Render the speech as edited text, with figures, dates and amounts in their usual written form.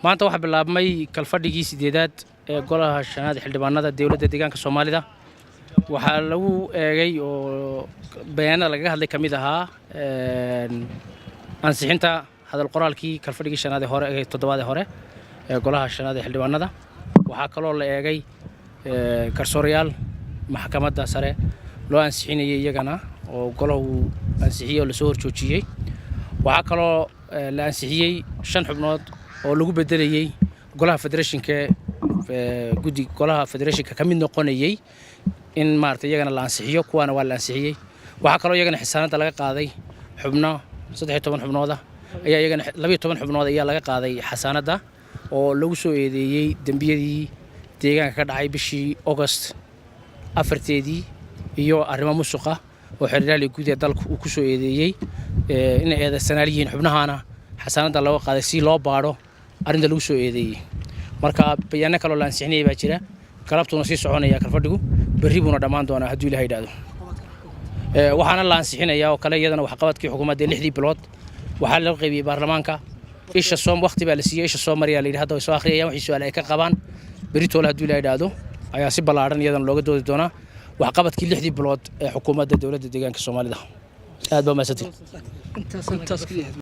maanta waxa bilaabmay kalfadhigii sideedaad ee golaha shanaad xildhibaanada dawladda deegaanka Soomaalida waxa lagu eegay oo bayaanada laga hadlay kamid ahaa ansixinta hadal qoraalkii kalfadhigii shanaad ee hore ee toddobaad hore ee golaha shanaad ee xildhibaanada waxa kaloo la eegay garsoorayaal maxkamadda sare loo ansixinayay iyagana oo golahu ansixiyay oo la soo horjoojiyay waxa kaloo la ansixiyay 5 xubnood oo lagu bedelayay golaha federationka guddi golaha federationka kamid noqonayay in maartay iyagana la ansixiyo kuwana waa la ansixiyay waxa kaloo iyagana xisaanada laga qaaday xubno 13 xubnood ayaa iyagana 12 xubnood ayaa laga qaaday xasaanada oo lagu soo eedeeyay dambiyadii deegaanka ka dhacay bishii August 4teedii iyo arrimo musuqa oo xiriirada guud ee dalka uu ku soo eedeeyay in ay eedaysanaaliyiin xubnahana xasaanada loo qaaday si loo baaro arrinta lagu soo eedeeyay marka bayaano kale oo la ansixinay baa jira galabtuna si soconaya kalfadhigu berri buna dhamaan doona haddii Ilaahay yiraahdo waxaana la ansixinayaa oo kale iyadana wax qabadkii xukuumadda 6 bilood waxa la qaybiyay baarlamaanka isha soom waqti baa la siiyay isha Soomaaliya la yiraahdo ay soo akhriyayaan wixii su'aal ay ka qabaan berri toole haddii Ilaahay yiraahdo ayaa si ballaaran iyadana looga doodi doonaa wax qabadkii 6 bilood ee xukuumadda dawladda deegaanka Soomaalida aad baa mahadsantihiin